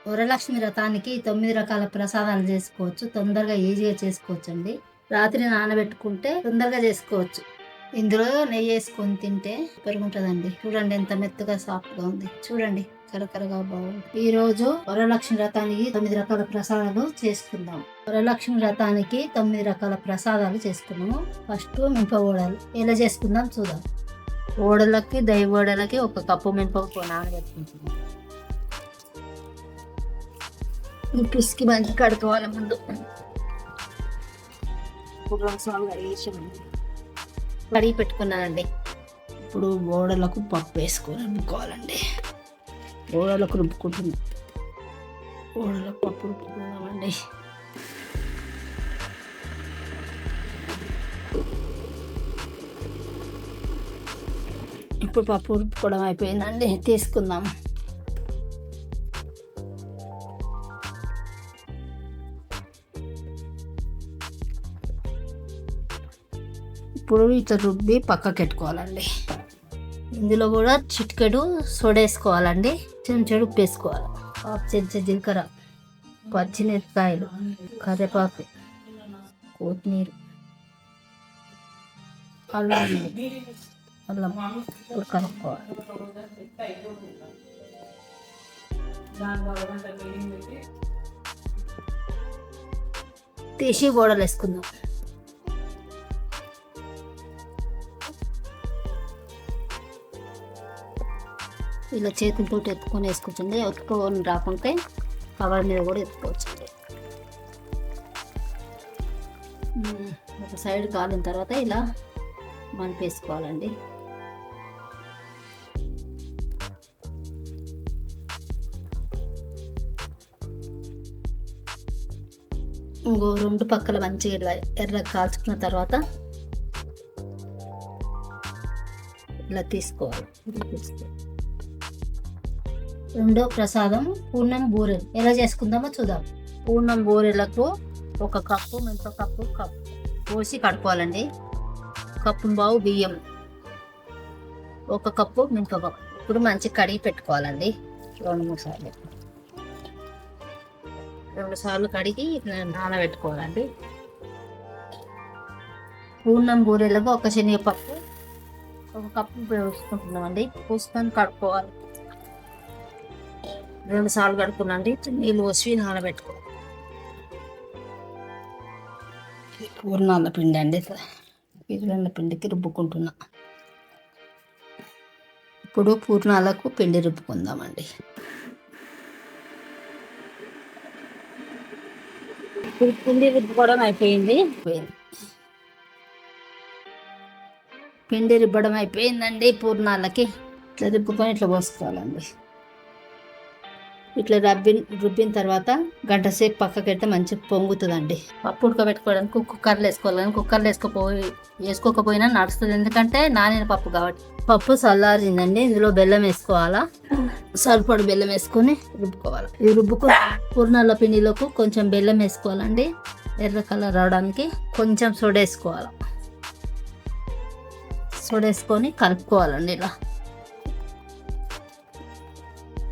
వరలక్ష్మి వ్రతానికి 9 రకాల ప్రసాదాలు చేసుకోవచ్చు. తొందరగా ఈజీగా చేసుకోవచ్చండి. రాత్రి నానబెట్టుకుంటే తొందరగా చేసుకోవచ్చు. ఇందులో నెయ్యేసుకొని తింటే సూపర్‌గుంటదండి. చూడండి ఎంత మెత్తగా సాఫ్ట్‌గా ఉంది. చూడండి కరకరగా బాగుంది. ఈరోజు వరలక్ష్మి వ్రతానికి 9 రకాల ప్రసాదాలు చేసుకుందాం. వరలక్ష్మి వ్రతానికి 9 రకాల ప్రసాదాలు చేసుకున్నాము. ఫస్ట్ మినప ఓడలు ఎలా చేసుకుందాం చూద్దాం. ఓడలకి దై ఓడలకి 1 కప్పు మినపప్పు నానబెట్టుకుంటున్నాం. పిసికి మంచి కడుక్కోవాలి ముందు. ఇప్పుడు 2 సార్లు కడిగి పెట్టుకున్నానండి. ఇప్పుడు ఓడలకు పప్పు వేసుకొని రుబ్బుకోవాలండి. ఓడలకు రుబ్బుకుంటున్నాం. ఓడలకు పప్పు రుబ్బుకున్నామండి. ఇప్పుడు పప్పు రుబ్బుకోవడం అయిపోయిందండి. తీసుకుందాం. ఇప్పుడు ఇట్లా రుబ్బి పక్కకి పెట్టుకోవాలండి. ఇందులో కూడా చిటికెడు సోడా వేసుకోవాలండి. చెంచాడు ఉప్పు వేసుకోవాలి. హాఫ్ చెంచా జీలకర్ర, పచ్చిమిరపకాయలు, కరివేపాకు, కొత్తిమీర, అల్లం కలుపుకోవాలి. తీసి గోడలు వేసుకుందాం. ఇలా చేతులతో ఎత్తుకొని వేసుకోవచ్చండి. ఎత్తుకొని రాకుంటే కవర్ మీద కూడా ఎత్తుకోవచ్చండి. ఒక సైడ్ కాలిన తర్వాత ఇలా వేసుకోవాలండి. ఇంకో 2 పక్కల మంచిగా ఇలా ఎర్ర కాల్చుకున్న తర్వాత ఇలా తీసుకోవాలి. రెండో ప్రసాదం పూర్ణం బూరెలు ఎలా చేసుకుందామో చూద్దాం. పూర్ణం బూరెలకు 1 కప్పు మినపప్పు పోసి కడుక్కోవాలండి. కప్పు బావు బియ్యం, 1 కప్పు మినపప్పు. ఇప్పుడు మంచి కడిగి పెట్టుకోవాలండి. 2-3 సార్లు 2 సార్లు కడిగి నానబెట్టుకోవాలండి. పూర్ణం బూరెలకు 1 శనగపప్పు 1 కప్పు పోసుకుంటున్నామండి. పోసుకొని కడుక్కోవాలి. 2 సార్లు కడుక్కున్నాండి. నీళ్ళు పోసి నానబెట్టుకోవాలి. పూర్ణాల పిండి అండి. పూర్ణాల పిండికి రుబ్బుకుంటున్నా. ఇప్పుడు పూర్ణాలకు పిండి రుబ్బుకుందామండి. పిండి రుబ్బుకోవడం అయిపోయింది. పిండి రుబ్బడం అయిపోయిందండి. పూర్ణాలకి ఇట్లా రుబ్బుకొని ఇట్లా పోసుకోవాలండి. ఇట్లా రుబ్బిన తర్వాత 1 గంట సేపు పక్కకి పెడితే మంచిగా పొంగుతుందండి. పప్పు ఉడకబెట్టుకోవడానికి కుక్కర్లో వేసుకోవాలి. కానీ కుక్కర్లో వేసుకోకపోయినా నడుస్తుంది. ఎందుకంటే నానిన పప్పు కాబట్టి. పప్పు చల్లారిందండి. ఇందులో బెల్లం వేసుకోవాలా. సరిపడు బెల్లం వేసుకొని రుబ్బుకోవాలి. ఈ పూర్ణాల పిండిలోకి కొంచెం బెల్లం వేసుకోవాలండి. ఎర్ర కలర్ రావడానికి కొంచెం సోడా వేసుకోవాలి. సోడా వేసుకొని కలుపుకోవాలండి. ఇలా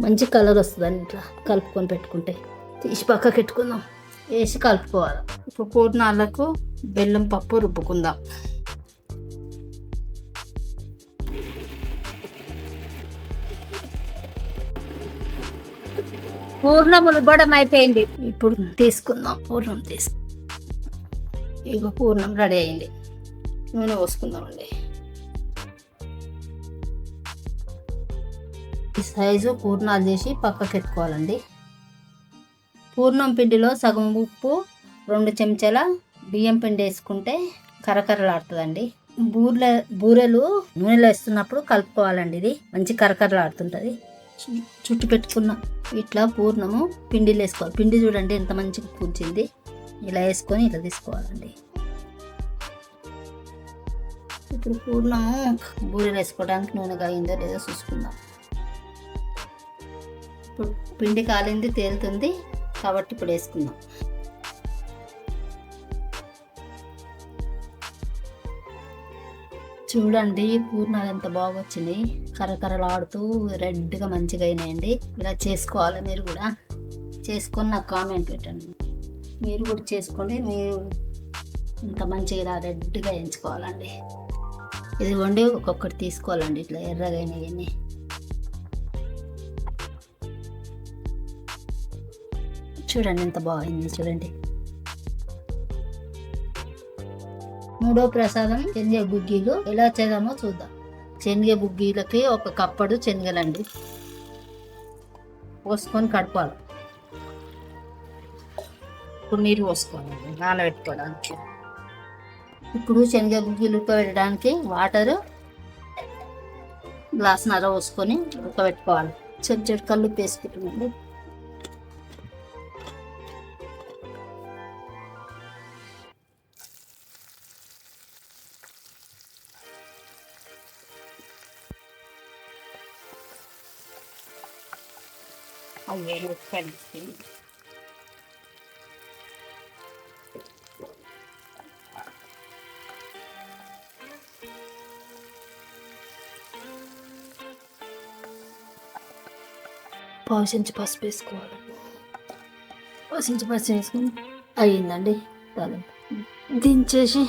మంచి కలర్ వస్తుందండి. ఇట్లా కలుపుకొని పెట్టుకుంటే తీసి పక్కకి పెట్టుకుందాం. వేసి కలుపుకోవాలి. ఇప్పుడు పూర్ణాలకు బెల్లం పప్పు రుబ్బుకుందాం. పూర్ణం రుబ్బడం అయిపోయింది. ఇప్పుడు తీసుకుందాం. పూర్ణం ఇక పూర్ణం రెడీ అయింది. నూనె పోసుకుందామండి. ఈ సైజు పూర్ణాలు చేసి పక్కకి పెట్టుకోవాలండి. పూర్ణం పిండిలో సగం ఉప్పు, 2 చెంచాల బియ్యం పిండి వేసుకుంటే కరకరలాడుతుందండి. బూరెలు నూనెలో వేస్తున్నప్పుడు కలుపుకోవాలండి. ఇది మంచి కరకరలాడుతుంటుంది. చుట్టు పెట్టుకున్న ఇట్లా పూర్ణము పిండిలో వేసుకోవాలి. పిండి చూడండి ఎంత మంచిగా పూర్చింది. ఇలా వేసుకొని ఇలా తీసుకోవాలండి. ఇప్పుడు పూర్ణము బూరెలు వేసుకోవడానికి నూనె కాగిందో లేదో చూసుకుందాం. ఇప్పుడు పిండి కాలింది, తేలుతుంది కాబట్టి ఇప్పుడు వేసుకుందాం. చూడండి పూర్ణాలు ఎంత బాగా వచ్చినాయి. కరకరలాడుతూ రెడ్గా మంచిగా అయినాయండి. ఇలా చేసుకోవాలి మీరు కూడా. చేసుకొని నాకు కామెంట్ పెట్టండి. మీరు కూడా చేసుకోండి. మీరు ఇంత మంచిగా రెడ్గా వేయించుకోవాలండి. ఇది వండి ఒక్కొక్కటి తీసుకోవాలండి. ఇట్లా ఎర్రగా అయినవన్నీ చూడండి ఎంత బాగుంది చూడండి. మూడో ప్రసాదం శనగ గుగ్గీలు. ఎలా చేద్దామో చూద్దాం. శనగ గుగ్గీలకి ఒక కప్పడు శనగలండి పోసుకొని కడపాలి. ఇప్పుడు నీరు పోసుకోవాలండి నానబెట్టుకోవడానికి. ఇప్పుడు శనగ గుగ్గీలు ఉడకబెట్టడానికి వాటర్ గ్లాసున్నర పోసుకొని ఉడకబెట్టుకోవాలి. చెట్టు కళ్ళు వేసుకుంటామండి. పావుసించి పసుపు వేసుకోవాలి. పావుసించి పసుపు వేసుకుని అయ్యిందండి. దించేసి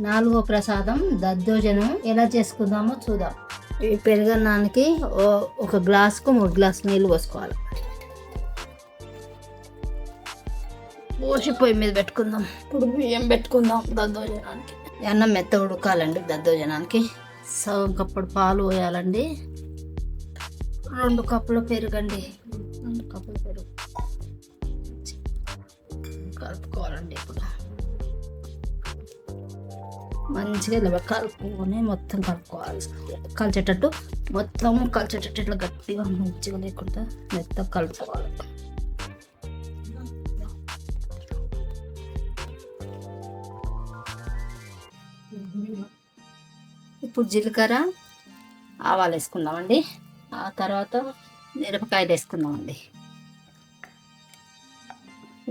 నాలుగో ప్రసాదం దద్దోజనం. ఎలా చేసుకుందామో చూద్దాం. ఈ పెరుగన్నానికి ఒక గ్లాసుకు 3 గ్లాసులు నీళ్ళు పోసుకోవాలి. పోసి పొయ్యి మీద పెట్టుకుందాం. ఇప్పుడు బియ్యం పెట్టుకుందాం దద్దోజనానికి. అన్నం మెత్త ఉడకాలండి. దద్దోజనానికి సగం కప్పుడు పాలు పోయాలండి. 2 కప్పుల పెరుగండి. 2 కప్పుల పెరుగు కలుపుకోవాలండి. ఇప్పుడు మంచిగా ఇలా కలుపుకొని మొత్తం కలుపుకోవాలి. కలిసేటట్టు మొత్తం కలిసేటట్టు ఇట్లా గట్టిగా మంచిగా లేకుండా మెత్తగా కలుపుకోవాలి. ఇప్పుడు జీలకర్ర ఆవాలు వేసుకుందామండి. ఆ తర్వాత మిరపకాయలు వేసుకుందామండి.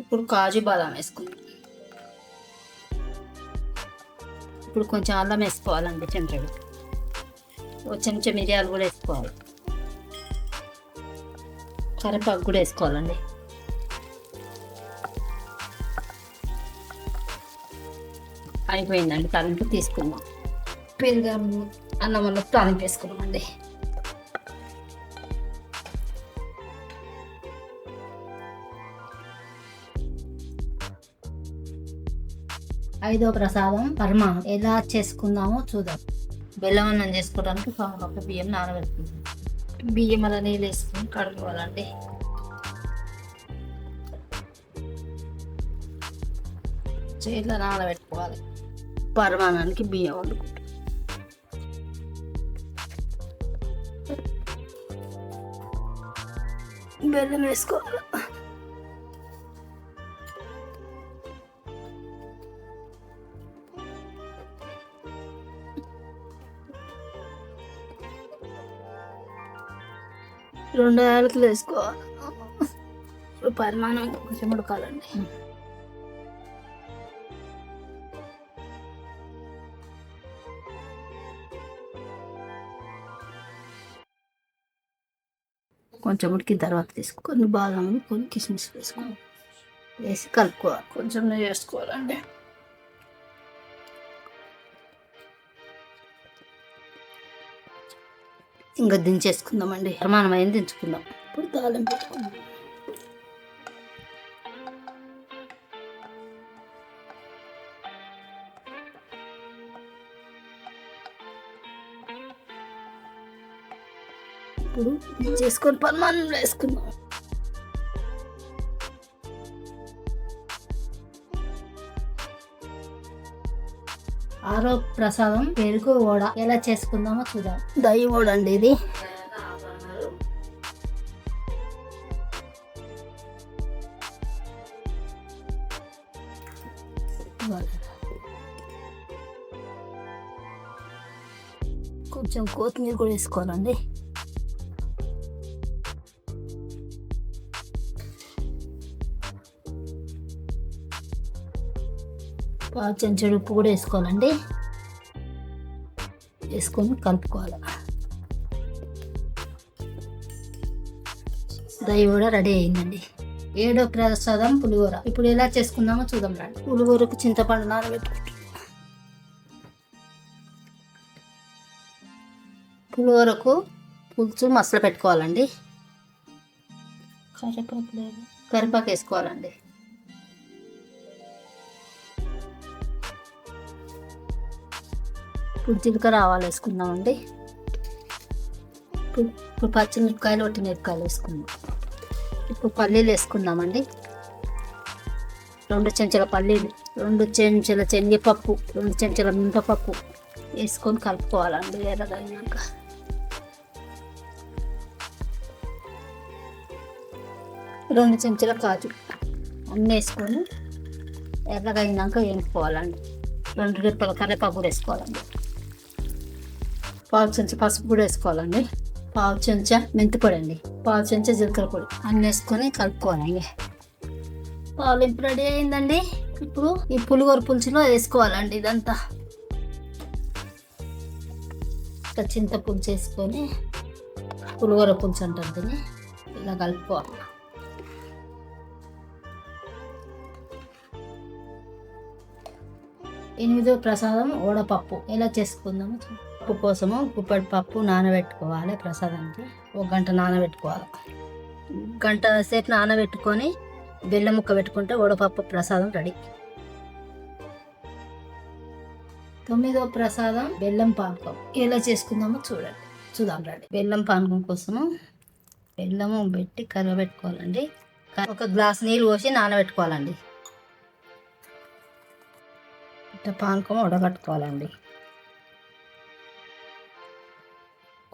ఇప్పుడు కాజు బాదాం వేసుకుందాం. ఇప్పుడు కొంచెం అల్లం వేసుకోవాలండి. చెంచాడు ఒక చెంచా మిరియాలు కూడా వేసుకోవాలి. కరివేపాకు కూడా వేసుకోవాలండి. అయిపోయిందండి. తాలింపు తీసుకుందాం. పెరుగు అన్నం వల్ల తాలింపు వేసుకున్నామండి. ఐదో ప్రసాదం పరమాణం. ఎలా చేసుకుందామో చూద్దాం. బెల్లం అన్నం చేసుకోవడానికి ఒక బియ్యం నానబెట్టుకుందాం. బియ్యం అలా నీళ్ళు వేసుకుని కడుక్కోవాలండి. చేతిలో నానబెట్టుకోవాలి. పరమాణానికి బియ్యం వండుకుంటాం. బెల్లం వేసుకోవాలి. రెండు యాలకులు వేసుకోవాలి. పరిమాణం కొంచెం ఉడకాలండి. కొంచెం ఉడికిన తర్వాత కొన్ని బాదం కొన్ని కిస్మిస్ వేసుకోవాలి. వేసి కలుపుకోవాలి. కొంచెం నెయ్యి వేసుకోవాలండి. ఇంకా దించేసుకుందామండి. ప్రమాణం అయింది దించుకుందాం. ఇప్పుడు తాలింపు పెట్టుకుందాం. ఇప్పుడు చేసుకొని పరమాన్నంలో వేసుకుందాం. ఆరో ప్రసాదం పెరుగు వడ. ఎలా చేసుకుందామో చూద్దాం. దହି వడ అండి ఇది. కొంచెం కొత్తిమీర కూడా వేసుకోవాలండి. చెంచాడు ఉప్పు కూడా వేసుకోవాలండి. వేసుకొని కలుపుకోవాలి. దହି కూడా రెడీ అయిందండి. 7వ ప్రసాదం పులిహోర. ఇప్పుడు ఎలా చేసుకుందామో చూద్దాం రండి. పులిహోరకు చింతపండు నానబెట్టుకుంటాం. పులిహోరకు పులుసు మసలు పెట్టుకోవాలండి. కరివేపాకు వేసుకోవాలండి. ఇప్పుడు జీలకర్ర ఆవాలు వేసుకుందామండి. ఇప్పుడు పచ్చిమిరపకాయలు ఒట్టి మిరపకాయలు వేసుకుందాం. ఇప్పుడు పల్లీలు వేసుకుందామండి. 2 చెంచాల పల్లీలు, 2 చెంచాల శనగపప్పు, 2 చెంచాల మినపప్పు వేసుకొని కలుపుకోవాలండి. ఎర్రగా అయినాక 2 చెంచాల కాజు అన్నీ వేసుకొని ఎర్రగా అయినాక వేసుకోవాలండి. 2 రెప్పల కరివేపాకు కూడా వేసుకోవాలండి. 1/2 చెంచా పసుపు కూడా వేసుకోవాలండి. 1/2 చెంచా మెంతిపొడి అండి. 1/2 చెంచా జీలకర్ర పొడి అన్నీ వేసుకొని కలుపుకోవాలండి. తాలింపు రెడీ అయిందండి. ఇప్పుడు ఈ పులిహోర పులుసులో వేసుకోవాలండి. ఇదంతా చింత పులుసు వేసుకొని పులిహోర పులుసు అంటారు దీన్ని. ఇలా కలుపుకోవాలి. ఎనిమిదో ప్రసాదం వడపప్పు. ఎలా చేసుకుందాము. పప్పు కోసము గుప్పెడు పప్పు నానబెట్టుకోవాలి. ప్రసాదానికి 1 గంట నానబెట్టుకోవాలి. గంట సేపు నానబెట్టుకొని బెల్లం ముక్క పెట్టుకుంటే వడపప్పు ప్రసాదం రెడీ. 9వ ప్రసాదం బెల్లం పానకం. ఎలా చేసుకుందామో చూద్దాం రండి. బెల్లం పానకం కోసము బెల్లము పెట్టి కరగబెట్టుకోవాలండి. 1 గ్లాస్ నీళ్ళు పోసి నానబెట్టుకోవాలండి. ఇట్లా పానకం ఉడగట్టుకోవాలండి.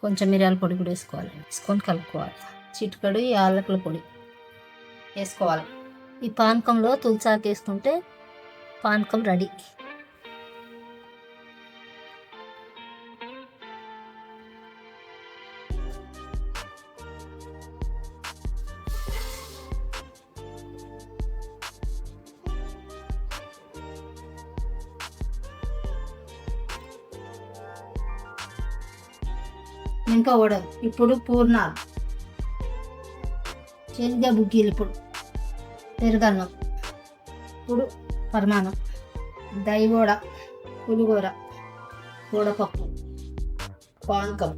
కొంచెం మిరియాల పొడి కూడా వేసుకోవాలండి. వేసుకొని కలుపుకోవాలి. చిటికెడు యాలకుల పొడి వేసుకోవాలి. ఈ పానకంలో తులసాకు వేసుకుంటే పానకం రెడీ. ఇంకా వడలు. ఇప్పుడు పూర్ణాలు, శనగ బుగ్గీలు, ఇప్పుడు పెరుగన్నం, ఇప్పుడు పరమాన్నం, దహివడ, పులిహోర, వడపప్పు, పానకం.